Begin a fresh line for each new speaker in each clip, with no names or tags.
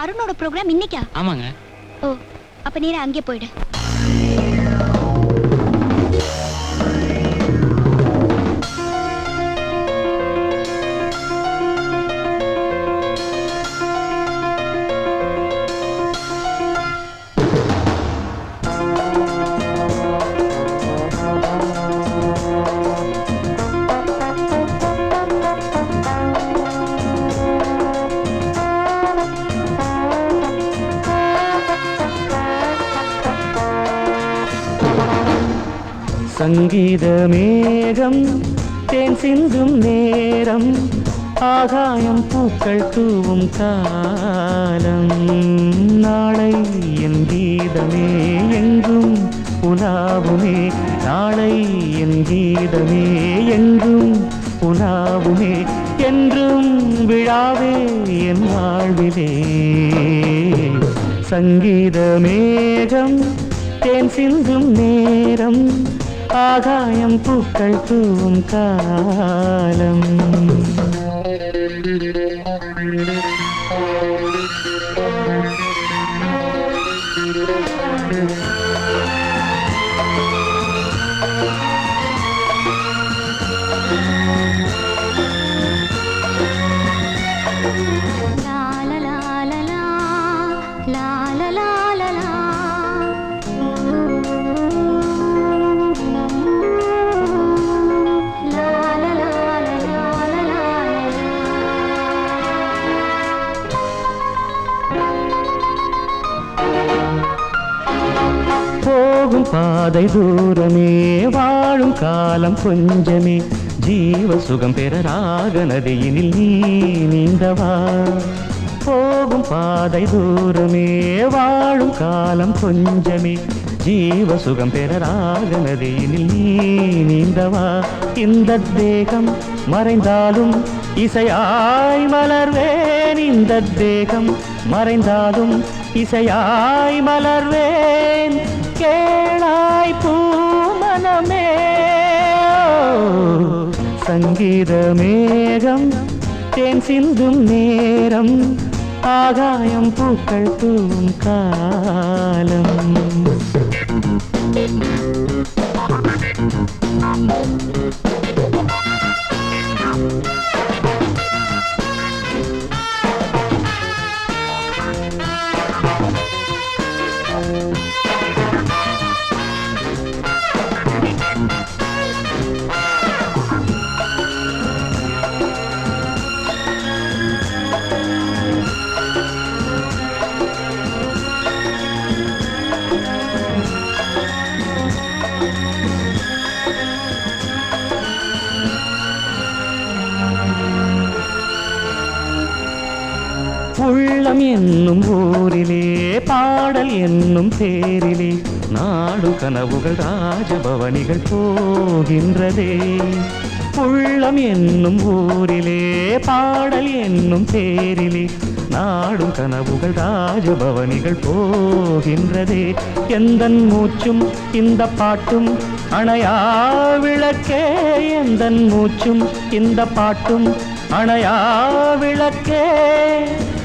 அருணோட program இன்னைக்கா?
ஆமாங்க.
ஓ, அப்ப நீரே அங்கே போயிடு.
சங்கீத மேகம் தேன் சிந்தும் நேரம் ஆகாயம் பூக்கள் தூவும் காலம் நாளை என் கீதமே எங்கும் உலாவுமே நாளை என் கீதமே எங்கும் உலாவுமே என்றும் விழாவே என் வாழ்விலே சங்கீத மேகம் தேன் சிந்தும் நேரம் ஆகாயம் பூக்கள் தூவும் காலம் பாதை தூரமே வாழும் காலம் கொஞ்சமே ஜீவ சுகம் பெற ராக நதியினில் நீ நீந்தவா போகும் பாதை தூரமே வாழும் காலம் கொஞ்சமே ஜீவ சுகம் பெற ராக நதியினில் நீ நீந்தவா இந்த தேகம் மறைந்தாலும் இசையாய் மலர்வேன் இந்த தேகம் மறைந்தாலும் இசையாய் மலர்வேன் கேளாய் பூமனமே சங்கீத மேகம் தேன் சிந்தும் நேரம் ஆகாயம் பூக்கள் தூவும் காலம் உள்ளம் என்னும் ஊரிலே பாடல் என்னும் பேரிலே நாடு கனவுகள் ராஜபவனிகள் போகின்றதே உள்ளம் என்னும் ஊரிலே பாடல் என்னும் பேரிலே நாடும் கனவுகள் ராஜபவனிகள் போகின்றதே எந்தன் மூச்சும் இந்த பாட்டும் அணையா விளக்கே எந்தன் மூச்சும் இந்த பாட்டும் அணையா விளக்கே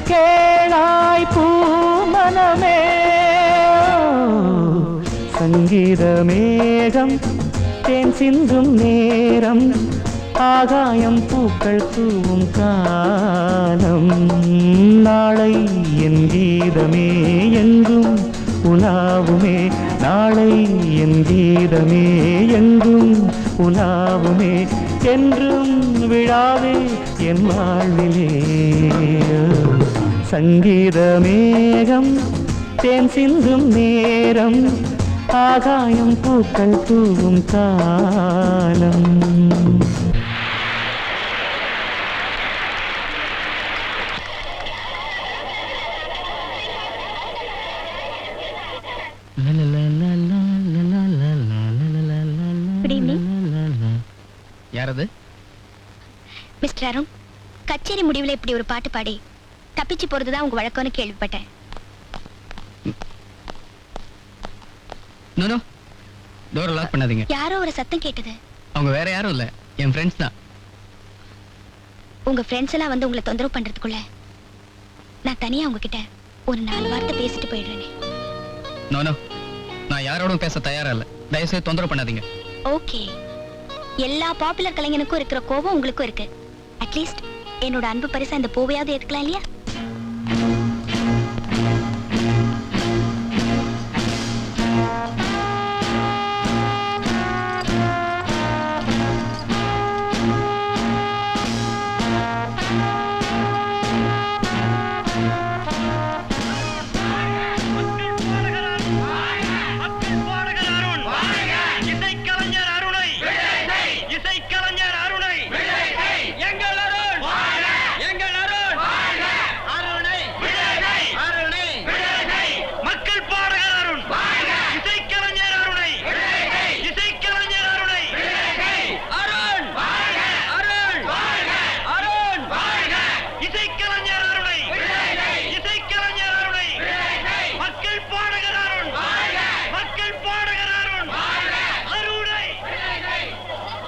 கேளாய் பூமனமே சங்கீத மேகம் தேன் சிந்தும் நேரம் ஆகாயம் பூக்கள் தூவும் காலம் நாளை என் கீதமே எங்கும் உலாவுமே நாளை என் கீதமே எங்கும் உலாவுமே என்றும் விழாவே என் வாழ்விலே சங்கீத மேகம் தேன் சிந்தும் நேரம் ஆகாயம் பூக்கள் தூவும் காலம்
யாரது?
மிஸ்டர் அருண், கச்சேரி முடிவில் இப்படி ஒரு பாட்டு பாடி தப்பிச்சு போறதுதான் உங்க வழக்கம்னு கேள்விப்பட்டேன்.
நோ டோர் லாக் பண்ணாதீங்க.
யாரோ ஒரு சத்தம் கேட்டது.
அவங்க வேற யாரும் இல்ல, என் ஃப்ரெண்ட்ஸ் தான்.
உங்க ஃப்ரெண்ட்ஸ் எல்லாம் வந்து உங்களை தொந்தரவு பண்றதுக்குள்ள நான் தனியா உங்ககிட்ட ஒரு 4 வார்த்தை பேசிட்டு போயிடுறேனே.
நோ நோ, நான் யாரோடும் பேச தயாரா இல்ல. தயவுசெய்து தொந்தரவு பண்ணாதீங்க.
ஓகே, எல்லா பாப்புலர் கலைஞனுக்கும் இருக்கிற கோபம் உங்களுக்கும் இருக்கு. அட்லீஸ்ட் என்னோட அன்பு பரிசா இந்த பூவையாவது எடுக்கலாம் இல்லையா?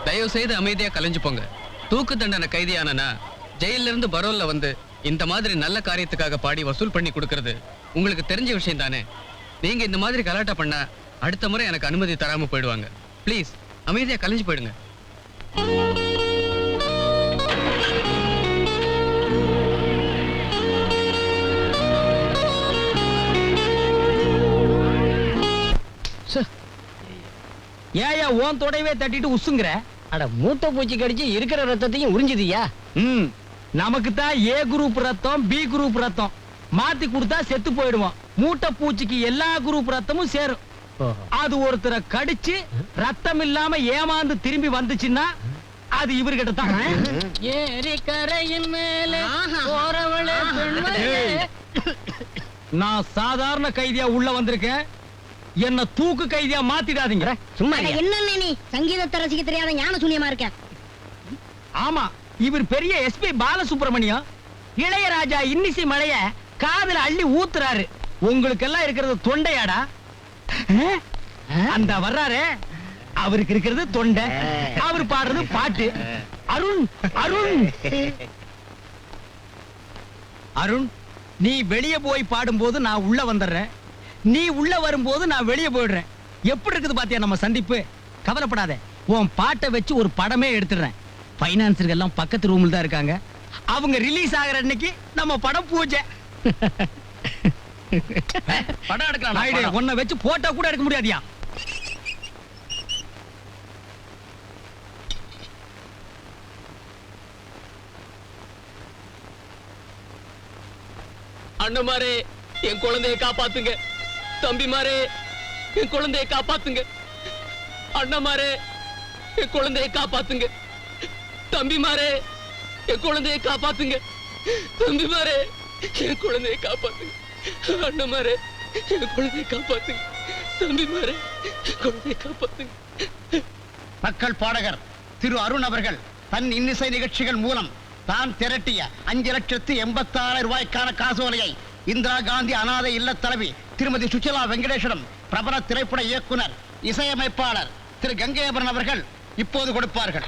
தயவு செய்து அமைதியா கலைஞ்சு போங்க. தூக்கு தண்டனை கைதியானா ஜெயில இருந்து பரோல்ல வந்து இந்த மாதிரி நல்ல காரியத்துக்காக பாடி வசூல் பண்ணி கொடுக்கறது உங்களுக்கு தெரிஞ்ச விஷயம் தானே. நீங்க இந்த மாதிரி கலாட்டா பண்ணா அடுத்த முறை எனக்கு அனுமதி தராம போயிடுவாங்க. ப்ளீஸ் அமைதியா கலைஞ்சு போயிடுங்க.
ஏயா ஓன் தொடைவே தட்டிட்டு உசுங்கற? அட மூட்டை பூச்சி கடிச்சு இருக்கிற ரத்தத்தையும் உறிஞ்சுதியா? நமக்கு தான் ஏ குரூப் ரத்தம், பி குரூப் ரத்தம். மாத்தி கொடுத்தா செத்து போயிடுவோம். மூட்டை பூச்சிக்கு எல்லா குரூப் ரத்தமும் சேரும். அது ஒருத்தரை கடிச்சு ரத்தம் இல்லாம ஏமாந்து திரும்பி வந்துச்சுன்னா அது இவர்கிட்ட தான். ஏரி கரையின் மேலே போறவளே பெண்மணியே. நான் சாதாரண கைதியா உள்ள வந்திருக்கேன். என்ன தூக்கு கைதியா மாத்திடாதீங்க. சும்மா
என்ன நீ சங்கீதத்தை ரசிக்க தெரியாத ஞான சூன்யமா இருக்க?
ஆமா, இவர் பெரிய எஸ்பி பாலசுப்ரமணியம். இளையராஜா இன்னிசை மழைய காதுல அள்ளி ஊத்துறாரு. உங்களுக்கு எல்லாம் இருக்கிறது தொண்டையாடா. அந்த வர்றாரு, அவருக்கு இருக்கிறது தொண்டை, அவர் பாடுறது பாட்டு. அருண் அருண் அருண், நீ வெளியே போய் பாடும்போது நான் உள்ள வந்துடுறேன். நீ உள்ள வரும்போது நான் வெளியே போயிடுறேன். எப்படி இருக்குது பாத்தியா நம்ம சந்திப்பு? கவலைப்படாத, உன் பாட்டை வச்சு ஒரு படமே எடுத்துடுறேன். பைனான்சர்கள் எல்லாம் பக்கத்து ரூம்ல தான் இருக்காங்க. அவங்க ரிலீஸ் ஆகிற அன்னைக்கு நம்ம படம் பூஜை.
படம் எடுக்கலாம்.
உன்னை வச்சு போட்டோ கூட எடுக்க முடியாதியா?
அண்ணமாரே, என் குழந்தையை காப்பாத்துங்க. தம்பிமாரே, என் குழந்தையை காப்பாத்துங்க. அண்ணமாரே, என் குழந்தையை காப்பாத்துங்க. தம்பிமாரே, என் குழந்தையை காப்பாத்துங்க. தம்பிமாரே, என் குழந்தையை காப்பாத்துங்க. அண்ணமாரே, என் குழந்தையை காப்பாத்துங்க. தம்பிமாரே, என் குழந்தையை காப்பாத்துங்க.
மக்கள் பாடகர் திரு அருண் அவர்கள் தன் இன்னிசை நிகழ்ச்சிகள் மூலம் தான் திரட்டிய 5,86,000 ரூபாய்க்கான காசோலையை இந்திரா காந்தி அனாதை இல்ல தலைவி திருமதி சுசிலா வெங்கடேஸ்வரம், பிரபல திரைப்பட இயக்குனர், இசையமைப்பாளர் திரு கங்கையபரன் அவர்கள் இப்போது கொடுப்பார்கள்.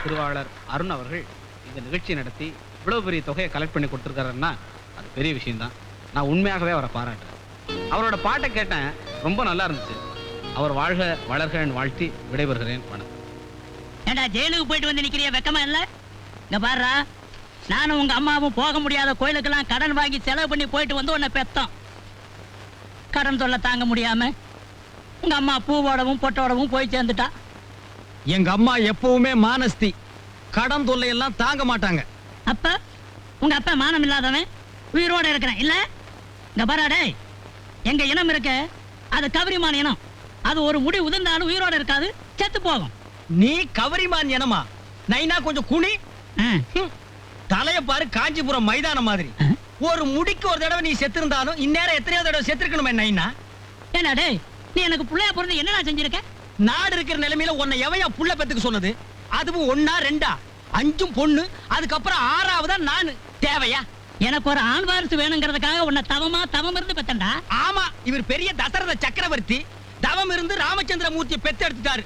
திருவாளர் அருண் அவர்கள் இந்த நிகழ்ச்சி நடத்தி இவ்வளவு பெரிய தொகையை கலெக்ட் பண்ணி கொடுத்துருக்காருன்னா அது பெரிய விஷயம்தான். நான் உண்மையாகவே அவரை பாராட்டுறேன். அவரோட பாட்டை கேட்டேன், ரொம்ப நல்லா இருந்துச்சு. அவர் வாழ்க வளர்க வாழ்த்தி விடைபெறுகிறேன். வணக்கம்.
ஏண்டா ஜெயிலுக்கு போயிட்டு வந்து நிக்கிறிய, வெக்கமா இல்ல? இங்க பாருடா, நானும் உங்க அம்மாவும் போக முடியாத கோயிலுக்கெல்லாம் கடன் வாங்கி செலவு பண்ணி போயிட்டு வந்து உன்னை பெத்தோம். கடன் தொல்லை தாங்க முடியாம உங்க அம்மா பூவோடவும் பொட்டோடவும் போய் சேர்ந்துட்டா.
எங்க அம்மா எப்பவுமே மானஸ்தி, கடன் தொல்லையெல்லாம் தாங்க மாட்டாங்க.
அப்ப உங்க அப்பா மானம் இல்லாதவன் உயிரோட இருக்கிறேன் இல்ல? இங்க பாராடே, எங்க இனம் இருக்க அது கவரிமான இனம். அது ஒரு முடி உதிர்ந்தாலும் உயிரோட இருக்காது, செத்து போகும்.
நீ கவரிமான் எனமா? நைனா கொஞ்சம் குனி. தலைய பாரு, காஞ்சிபுரம் மைதானம் மாதிரி. ஒரு முடிக்கு ஒரு தடவை நீ செத்து இருந்தாலும் இந்நேரம் எத்தனையோ தடவை செத்துருக்கணுமே நைனா.
என்னடே, நீ எனக்கு புள்ளையா பிறந்து என்னடா செஞ்சிருக்க?
நாடு இருக்கிற நிலைமையில உன்னை எவையா புள்ள பெத்துக்கு சொன்னது? அதுவும் 1 2 5 பொண்ணு, அதுக்கப்புறம் 6வதா நானு. தேவையா?
எனக்கு ஒரு ஆண் வாரிசு வேணுங்கிறதுக்காக உன்னை தவம் இருந்து பெத்தண்டா.
ஆமா, இவர் பெரிய தசரத சக்கரவர்த்தி. தவம் இருந்து ராமச்சந்திர மூர்த்தியை பெத்து எடுத்துட்டாரு.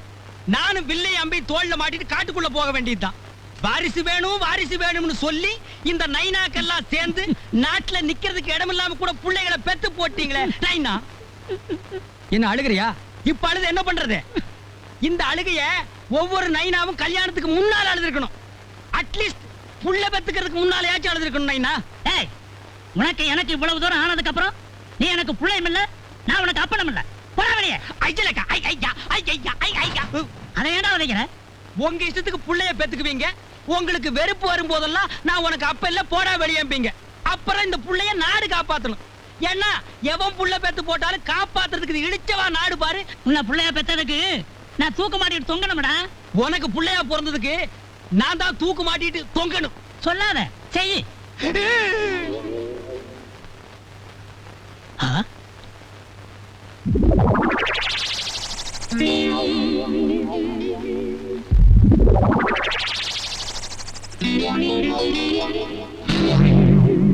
நானும் வில்லை அம்பி தோல்ல மாட்டிட்டு காட்டுக்குள்ள போக வேண்டியதுதான். வாரிசு வேணும் வாரிசு வேணும்னு சொல்லி இந்த நைனாக்கெல்லாம் சேர்ந்து நாட்டுல நிக்கிறதுக்கு இடம் இல்லாம கூட பிள்ளைகளை பெத்து போட்டீங்களே நைனா. என்ன அழுகிறியா? இப்ப அழுது என்ன பண்றது? இந்த அழுகைய ஒவ்வொரு நைனாவும் கல்யாணத்துக்கு முன்னால அழுதுருக்கணும். அட்லீஸ்ட் புள்ள பெத்துக்கிறதுக்கு முன்னாலேயாச்சும் அழுதுருக்கணும் நைனா.
ஏய், உனக்கு எனக்கு இவ்வளவு தூரம் ஆனதுக்கு அப்புறம் நீ எனக்கு பிள்ளையும் இல்ல, நான் உனக்கு அப்பனும் இல்ல. போடா வெளியே.
ஐயலக்கா, ஐயா.
அதை ஏன்டா உதைக்கிற?
உங்க இஷ்டத்துக்கு புள்ளைய பெத்துக்குவீங்க. உங்களுக்கு வெறுப்பு வரும்போதெல்லாம் நான் உனக்கு அப்ப இல்ல போடா வெளியேம்பீங்க. அப்புறம் இந்த புள்ளைய நாடு காப்பாத்தணும். ஏன்னா எவன் புள்ள பெத்து போட்டாலும் காப்பாத்துறதுக்கு இழிச்சவா நாடு பாரு.
உன்னை பிள்ளைய பெத்ததுக்கு நான் தூக்க மாட்டிட்டு தொங்கணும்டா.
உனக்கு புள்ளையா பிறந்ததுக்கு நான் தான் தூக்கு மாட்டிட்டு தொங்கணும்.
சொல்லாத, செய்.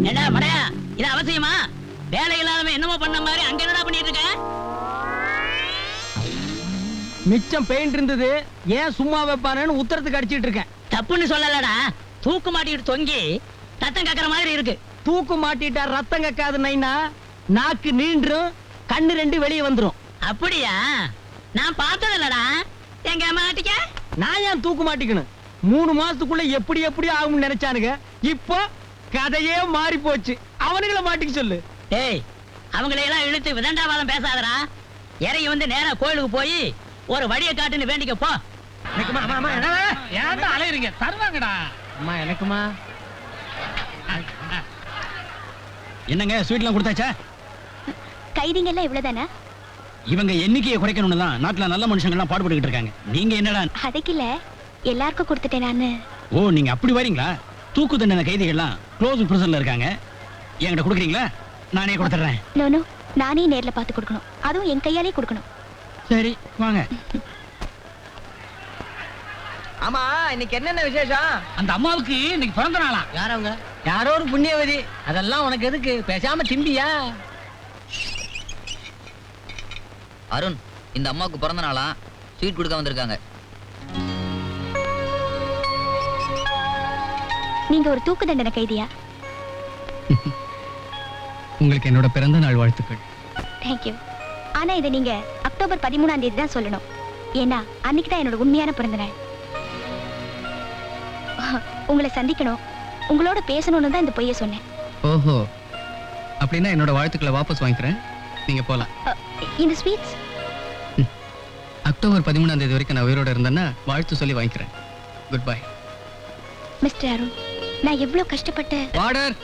என்ன மடையா, இது அவசியமா? வேலை இல்லாதவன் என்னமோ பண்ண மாதிரி அங்க என்னடா பண்ணிட்டு இருக்க?
மிச்சம் பெயிண்ட் இருந்தது, ஏன் சும்மா வைப்பானு உத்தரத்துக்கு அடிச்சிட்டு இருக்கேன்.
தப்புன்னு சொல்லலடா, தூக்கு மாட்டிட்டு தொங்கி தத்தம் கக்கற மாதிரி இருக்கு.
தூக்கு மாட்டிட்டா ரத்தம் கக்காது நைனா, நாக்கு நீண்டும், கண்ணு ரெண்டு வெளியே வந்துரும்.
அப்படியா? நான் பார்த்தது இல்லடா. எங்க மாட்டிக்க?
நான் ஏன் தூக்கு மாட்டிக்கணும்? 3 மாசத்துக்குள்ள எப்படி எப்படி ஆகும்னு நினைச்சானுங்க. இப்போ கதையே மாறி போச்சு. அவனுங்களை மாட்டிக்க சொல்லு.
டேய், அவங்களை எல்லாம் இழுத்து விதண்டாவாதம் பேசாதடா. இறங்கி வந்து நேரா கோயிலுக்கு போய் ஒரு வழியை காட்டுன்னு வேண்டிக்க போ.
ஏன்டா அலையறீங்க? தருவாங்கடா.
அம்மா எனக்குமா?
என்னங்க ஸ்வீட்லாம் கொடுத்தாச்சா?
கைதிங்க எல்லாம் இவ்வளவுதானே?
இவங்க எண்ணிக்கையை குறைக்கணும்னு தான் நாட்டுல நல்ல மனுஷங்கள்லாம் பாடுபட்டுக்கிட்டு இருக்காங்க. நீங்க என்னடா?
அதுக்கில்ல, எல்லாருக்கும் கொடுத்துட்டேன் நானு.
ஓ, நீங்க அப்படி வரீங்களா? தூக்கு தண்டனை கைதிகள்லாம் க்ளோஸ் பிரிசன்ல இருக்காங்க. என்கிட்ட கொடுக்குறீங்களா? நானே கொடுத்துறேன்.
நோனோ, நானே நேர்ல பார்த்து கொடுக்கணும். அதுவும் என் கையாலே கொடுக்கணும்.
சரி வாங்க.
ஆமா, இன்னைக்கு என்னென்ன விசேஷம்?
அந்த அம்மாவுக்கு இன்னைக்கு பிறந்த நாளா?
யாரவங்க? யாரோ ஒரு புண்ணியவதி. அதெல்லாம் உனக்கு எதுக்கு? பேசாம திம்பியா?
அருண், இந்த அம்மாவுக்கு பிறந்த நாளா, ஸ்வீட் கொடுக்க வந்திருக்காங்க.
நீங்க ஒரு தூக்கு தண்டனை கைதியா?
உங்களுக்கு என்னோட பிறந்த நாள் வாழ்த்துக்கள்.
தேங்க்யூ. ஆனா இதை நீங்க அக்டோபர் 13ஆம் தேதி தான் சொல்லணும். ஏன்னா அன்னைக்கு தான் என்னோட உண்மையான பிறந்த நாள். உங்களை சந்திக்கணும், உங்களோட பேசணும்னு தான் இந்த பொய்யை சொன்னேன்.
ஓஹோ, அப்படின்னா என்னோட வாழ்த்துக்களை வாபஸ் வாங்கிக்கிறேன். நீங்க போலாம்.
இந்த ஸ்வீட்ஸ்
அக்டோபர் 13ஆம் தேதி வரைக்கும் நான் உயிரோட இருந்தேன்னா வாழ்த்து சொல்லி வாங்கிக்கிறேன். Good bye.
மிஸ்டர் அருண், நான் எவ்வளவு கஷ்டப்பட்டு.
வார்டர்,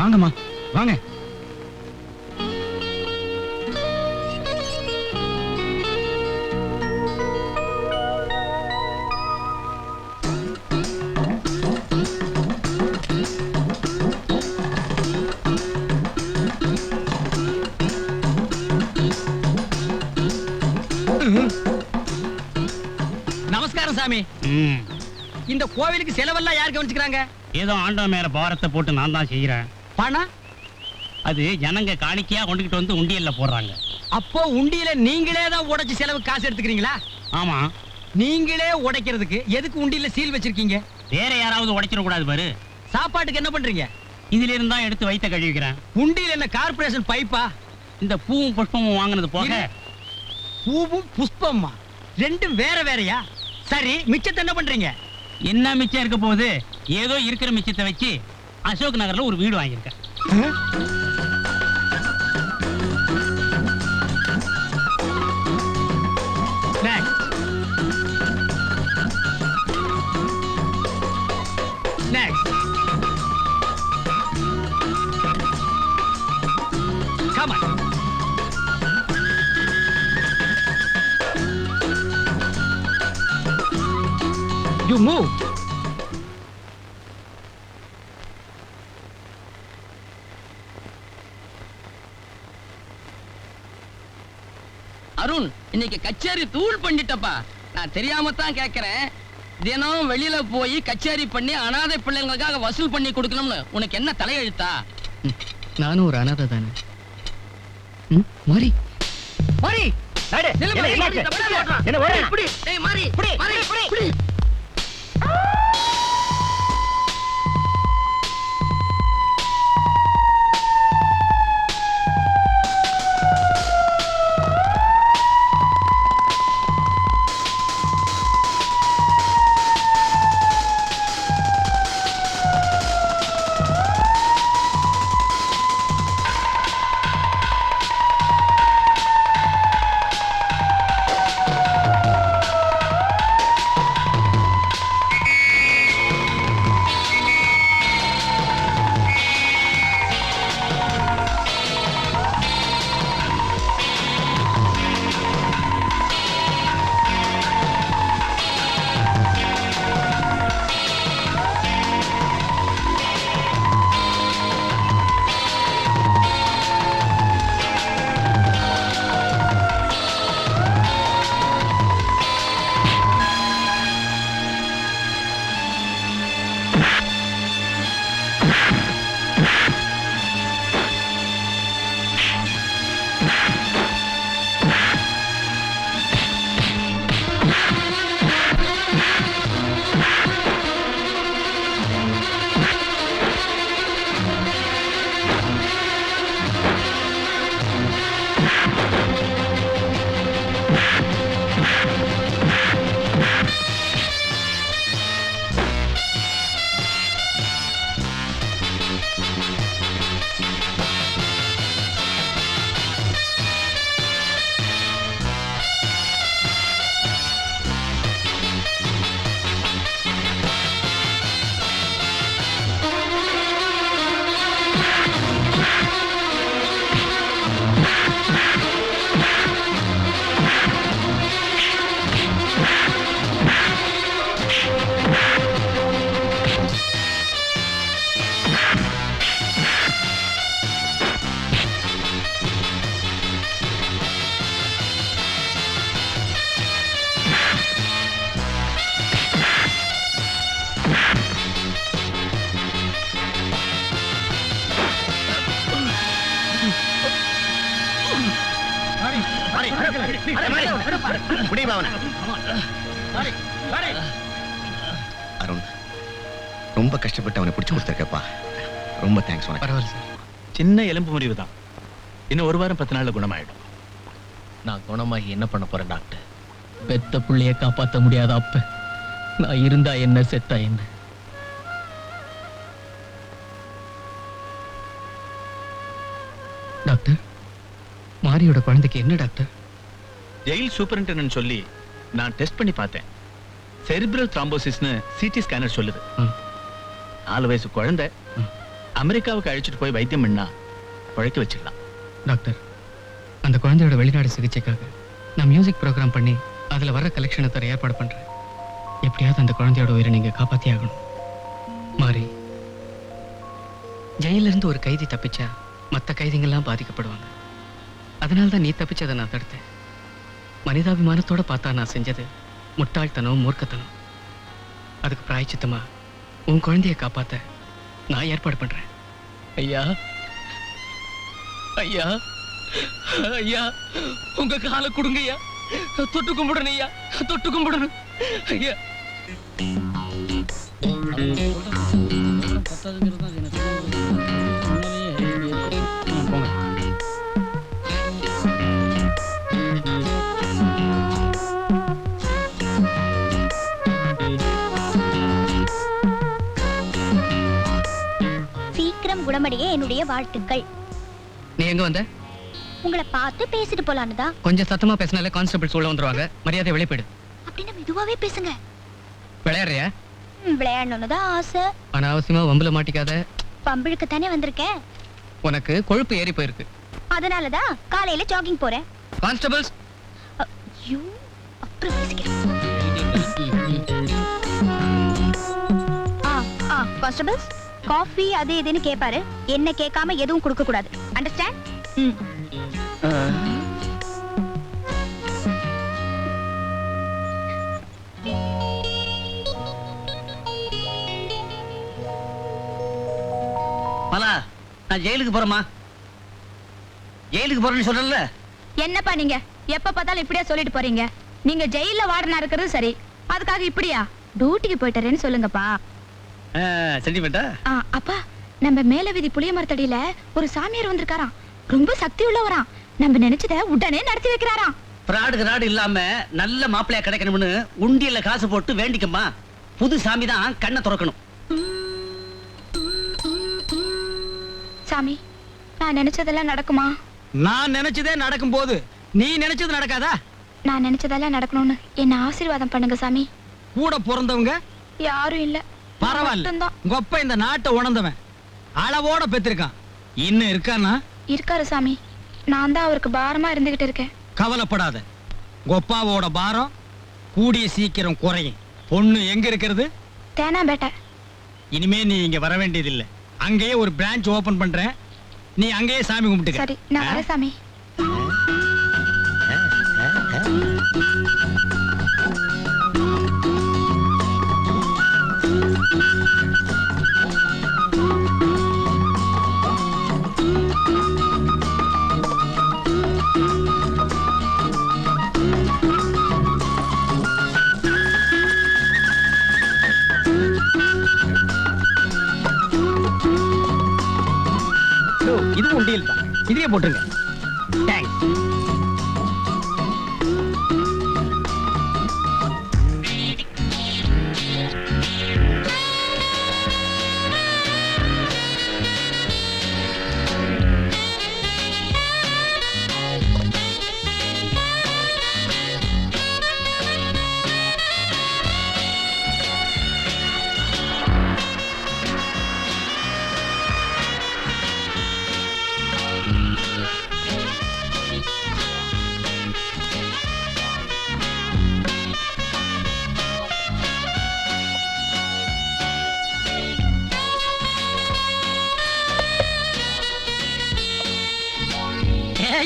வாங்கம்மா வாங்க.
நமஸ்காரம் சாமி. இந்த கோவிலுக்கு செலவெல்லாம் யார் கவனிச்சுக்கிறாங்க?
ஏதோ ஆண்டவன் மேல பாரத்தை போட்டு நான் தான் செய்யறேன்.
பணம்
அது ஜனங்க காணிக்கையா கொண்டுகிட்டு வந்து உண்டியல்ல போடுறாங்க.
அப்போ உண்டியில நீங்களே தான் உடைச்சு செலவு காசு எடுத்துக்கிறீங்களா?
ஆமா,
நீங்களே உடைக்கிறதுக்கு எதுக்கு உண்டியில சீல் வச்சிருக்கீங்க?
வேற யாராவது உடைச்சிட கூடாது பாரு.
சாப்பாட்டுக்கு என்ன பண்றீங்க?
இதுல இருந்தா எடுத்து வைத்த கழுவிக்கிறேன்.
உண்டியில என்ன கார்ப்பரேஷன் பைப்பா?
இந்த பூவும் புஷ்பமும் வாங்கினது போக
இரு. பூவும் புஷ்பமா ரெண்டும் வேற வேறயா? சரி, மிச்சத்தை என்ன பண்றீங்க?
என்ன மிச்சம் இருக்க போகுது? ஏதோ இருக்கிற மிச்சத்தை வச்சு அசோக் நகர்ல ஒரு வீடு வாங்கியிருக்கேன்.
Next. Come on. You move.
Arun, இன்னைக்கு கச்சேரி தூள் பண்ணிட்டப்பா. நான் தெரியாம தான் கேட்கிறேன். தினம் வெளியில போய் கச்சேரி பண்ணி அனாதை பிள்ளைங்களுக்காக வசூல் பண்ணி கொடுக்கணும்னு உனக்கு என்ன தலையெழுத்தா?
நானும் ஒரு அனாதை தானே. மாறி
மாறி நடு. என்ன ஓடு? இப்படி.
டேய் மாறி, மாறி,
முடியுமா அவனை? அருண், ரொம்ப கஷ்டப்பட்டு அவனை பிடிச்சு கொடுத்துருக்கப்பா. ரொம்ப தேங்க்ஸ் உனக்கு.
பரவாயில்ல சார்.
சின்ன எலும்பு முறிவு தான், இன்னும் 1 வாரம் 10 நாள்ல குணமாயிடும்.
நான் குணமாகி என்ன பண்ண போறேன் டாக்டர்? பெத்த புள்ளைய காப்பாத்த முடியாத அப்ப நான் இருந்தா என்ன, செத்தா என்ன? டாக்டர், மாரியோட குழந்தைக்கு என்ன டாக்டர்?
ஜெயில் சூப்பரிண்டெண்டன்ட் சொல்லி நான் டெஸ்ட் பண்ணி பார்த்தேன். செரிப்ரல் த்ராம்போசிஸ்னு சிடி ஸ்கேனர் சொல்லுது. 4 வயசு குழந்தை. அமெரிக்காவுக்கு அழைச்சிட்டு போய் வைத்தியம் பண்ணா பழைக்க வச்சுக்கலாம்.
டாக்டர், அந்த குழந்தையோட வெளிநாடு சிகிச்சைக்காக நான் மியூசிக் ப்ரோக்ராம் பண்ணி அதில் வர கலெக்ஷனை தர ஏற்பாடு பண்ணுறேன். எப்படியாவது அந்த குழந்தையோட உயிரை நீங்கள் காப்பாற்றி ஆகணும். மாறி, ஜெயிலிருந்து ஒரு கைதி தப்பிச்சா மற்ற கைதிங்கள்லாம் பாதிக்கப்படுவாங்க. அதனால தான் நீ தப்பிச்சதை நான் தடுத்தேன். மனிதாபிமானத்தோட பார்த்தா நான் செஞ்சது முட்டாள்தனம், மூர்க்கத்தனம். அதுக்கு பிராயச்சித்தமா உன் குழந்தைய காப்பாற்ற நான் ஏற்பாடு பண்ணுறேன்.
ஐயா, ஐயா, ஐயா, உங்க காலை கொடுங்க ஐயா. தொட்டு கும்பிடணும் ஐயா, தொட்டு கும்பிடணும் ஐயா.
சீக்கிரம் குணமடைய என்னுடைய வாழ்த்துக்கள்.
நீ எங்க வந்த?
உங்களை பார்த்து பேசிட்டு போலான்னு தான்.
கொஞ்சம் சத்தமா பேசினாலே கான்ஸ்டபிள்ஸ் உள்ள வந்துருவாங்க. மரியாதை வெளியே போயிடு.
அப்படின்னு மெதுவாவே பேசுங்க.
விளையாடுறியா?
விளையாடணும்னு தான் ஆசை.
அனாவசியமா வம்புல மாட்டிக்காத.
பம்பிழுக்கு தானே வந்திருக்கேன்.
உனக்கு கொழுப்பு ஏறி போயிருக்கு.
அதனாலதான் காலையில ஜாகிங் போறேன்.
கான்ஸ்டபிள்ஸ்,
ஐயோ, அப்புறம் பேசிக்கிறேன். கான்ஸ்டபிள்ஸ், காஃபி அது இதுன்னு கேட்பாரு. என்ன கேட்காம எதுவும் கொடுக்க கூடாது. அண்டர்ஸ்டாண்ட்?
மலா, நான் ஜெயிலுக்கு போறேமா. ஜெயிலுக்கு போறேன்னு சொல்றல.
என்னப்பா நீங்க எப்ப பார்த்தாலும் இப்படியே சொல்லிட்டு போறீங்க? நீங்க ஜெயில வார்டனா இருக்கிறது சரி, அதுக்காக இப்படியா? டியூட்டிக்கு போயிட்டறேன்னு சொல்லுங்கப்பா.
சென்டிமெண்டா?
அப்பா, நம்ம மேல வீதி புளிய மரத்தடியில ஒரு சாமியார் வந்திருக்காராம். ரொம்ப சக்தி உள்ளவராம். நம்ம நினைச்சத உடனே நடத்தி வைக்கிறாராம்.
பிராடு இல்லாம நல்ல மாப்பிள்ளையா கிடைக்கணும்னு உண்டியல்ல காசு போட்டு வேண்டிக்கம்மா. புது சாமி தான் கண்ணை திறக்கணும்.
சாமி, நான் நினைச்சதெல்லாம் நடக்குமா?
நான் நினைச்சதே நடக்கும் போது நீ நினைச்சது நடக்காதா?
நான் நினைச்சதெல்லாம் நடக்கணும்னு என்ன ஆசீர்வாதம் பண்ணுங்க சாமி.
கூட பிறந்தவங்க
யாரும் இல்ல.
பரவாயில்ல, கொப்ப இந்த நாட்டை உணர்ந்தவன் அளவோட பெற்றிருக்கான். இன்னும் இருக்கானா?
இருக்காரு சாமி. நான் தான் அவருக்கு பாரமா இருந்துகிட்டு இருக்கேன்.
கவலைப்படாத, கொப்பாவோட பாரம் கூடிய சீக்கிரம் குறையும். பொண்ணு எங்க இருக்கிறது?
தேனாம்பேட்டை.
இனிமே நீ இங்க வர வேண்டியதில்லை. அங்கேயே ஒரு பிரான்ச் ஓபன் பண்றேன். நீ அங்கேயே சாமி கும்பிட்டுக்க.
சரி, நான் வரேன் சாமி.
இது உண்டியல் தான், இதையே போட்டுருங்க. தேங்க்ஸ்.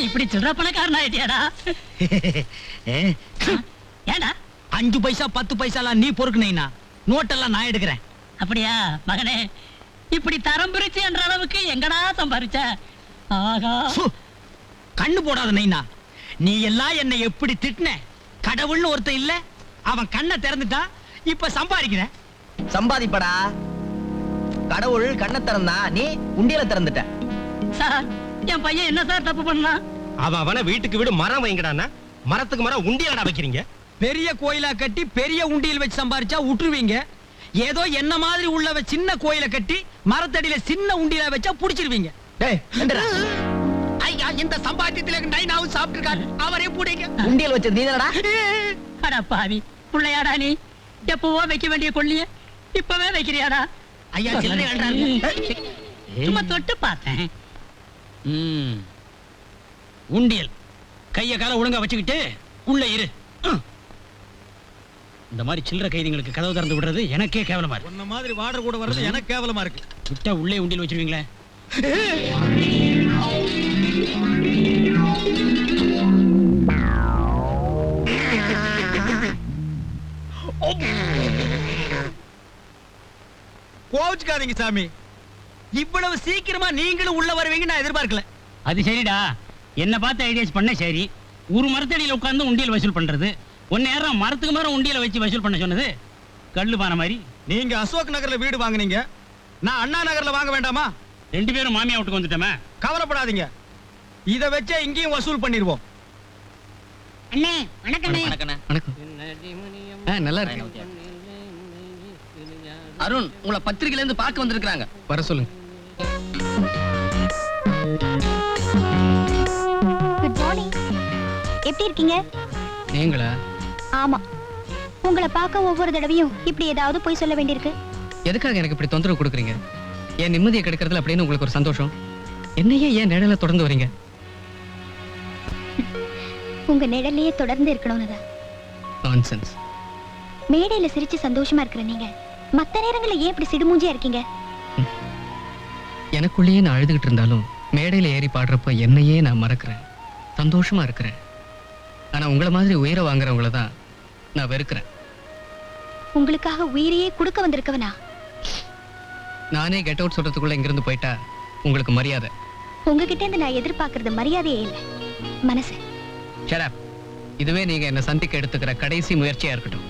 இப்படி சில்லற பணக்காரன் ஆயிட்டியாடா? ஏண்டா
5 பைசா 10 பைசாலாம் நீ பொறுக்குனீனா, நோட்டெல்லாம் நான் எடுக்கிறேன்.
அப்படியா மகனே? இப்படி தரம் பிரிச்சு என்ற அளவுக்கு எங்கடா சம்பாரிச்ச? ஆகா,
கண்ணு போடாத நைனா. நீ எல்லாம் என்னை எப்படி திட்டின? கடவுள்னு ஒருத்தன் இல்ல, அவன் கண்ணை திறந்துட்டா, இப்ப சம்பாதிக்கிற.
சம்பாதிப்படா. கடவுள் கண்ணை திறந்தா, நீ உண்டியல திறந்துட்ட.
சார், என் பையன் என்ன சார் தப்பு பண்ணான்?
அவன வீட்டுக்கு வீடு மரம் வைங்கடான்னா, மரத்துக்கு மரம் உண்டியலடா வைக்கிறீங்க. பெரிய கோயிலா கட்டி பெரிய உண்டியல் வச்சு சம்பாரிச்சா விட்டுருவீங்க. ஏதோ என்ன மாதிரி உள்ளவ சின்ன கோயில கட்டி மரத்தடியில சின்ன உண்டியலா வச்சா புடிச்சிருவீங்க.
டேய் எந்திரா.
ஐயா, இந்த சம்பாத்தியத்துல நைனாவும் சாப்பிட்டுருக்காரு, அவரே புடிங்க.
உண்டியல் வச்சது நீதானடா?
அட பாவி, புள்ளையாடா நீ? எப்பவோ வைக்க வேண்டிய கொள்ளிய இப்பவே வைக்கிறியாடா?
ஐயா, சில்லறை வேண்டாம்.
சும்மா தொட்டு பார்த்தேன்.
உண்டியல் கைய கால ஒழுங்கா வச்சுக்கிட்டு உள்ள இரு. இந்த மாதிரி சில்லறை கைதிங்களுக்கு கதவு திறந்து விடுறது எனக்கே கேவலமா இருக்கு.
உன்ன மாதிரி வாடர் கூட வர்றது எனக்கு கேவலமா இருக்கு.
விட்டா உள்ளே உண்டியல் வச்சிருவீங்களே.
கோவிச்சுக்காதீங்க சாமி.
இவ்வளவு சீக்கிரமா நீங்களும் உள்ள வருவீங்க நான் எதிர்பார்க்கல.
அது சரிடா, என்ன பார்த்து ஐடியாஸ் பண்ண சரி. ஒரு மரத்தடியில உட்கார்ந்து உண்டியல் வசூல் பண்றது, ஒன்னு நேரம் மரத்துக்கு மரம் உண்டியல வச்சு வசூல் பண்ண சொன்னது கல்லு பான மாதிரி.
நீங்க அசோக் நகர்ல வீடு வாங்குனீங்க, நான் அண்ணா நகர்ல வாங்க வேண்டாமா?
ரெண்டு பேரும் மாமியா வீட்டுக்கு வந்துட்டோமே.
கவலைப்படாதீங்க, இத வச்சே இங்கேயும் வசூல் பண்ணிடுவோம்.
அண்ணே வணக்கண்ணே.
வணக்கம். நல்லா இருக்கு.
அருண், உங்களை பத்திரிகையில இருந்து பார்க்க வந்திருக்காங்க.
வர சொல்லுங்க.
Good morning. எப்படி இருக்கீங்க?
நீங்களா?
ஆமா. உங்களை பார்க்க ஒவ்வொரு தடவையும் இப்படி ஏதாவது போய் சொல்ல வேண்டியிருக்கு.
எதுக்காக எனக்கு இப்படி தொந்தரவு கொடுக்குறீங்க? என் நிம்மதியை கெடுக்கிறதுல அப்படின்னு உங்களுக்கு ஒரு சந்தோஷம். என்னையே ஏன் நிழல தொடர்ந்து வரீங்க?
உங்க நிழலையே தொடர்ந்து இருக்கணும்னு தான்.
நான்சென்ஸ்.
மேடையில சிரிச்சு சந்தோஷமா இருக்கிற நீங்க மத்த நேரங்கள்ல ஏன் இப்படி சிடுமூஞ்சியா இருக்கீங்க?
எனக்குள்ளேயே நான் அழுதுகிட்டு இருந்தாலும் மேடையில ஏறி பாடுறப்ப என்னையே நான் மறக்கிறேன், சந்தோஷமா இருக்கிறேன். ஆனா உங்களை மாதிரி உயிரை வாங்குறவங்கள தான் நான் வெறுக்கிறேன்.
உங்களுக்காக உயிரையே கொடுக்க வந்திருக்கவனா?
நானே கெட் அவுட் சொல்றதுக்குள்ள இங்கிருந்து போயிட்டா உங்களுக்கு மரியாதை.
உங்ககிட்ட இருந்து நான் எதிர்பார்க்கறது மரியாதையே இல்லை, மனசு.
Shut up. இதுவே நீங்க என்ன சந்திக்க எடுத்துக்கிற கடைசி முயற்சியா இருக்கட்டும்.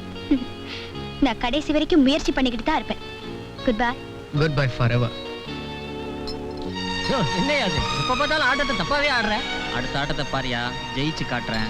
நான் கடைசி வரைக்கும் முயற்சி பண்ணிக்கிட்டு தான் இருப்பேன். Good bye.
Good bye forever.
என்னையா அது? இப்ப பார்த்தாலும் ஆட்டத்தை தப்பாவே ஆடுற.
அடுத்த ஆட்டத்தை பாரியா, ஜெயிச்சு காட்டுறேன்.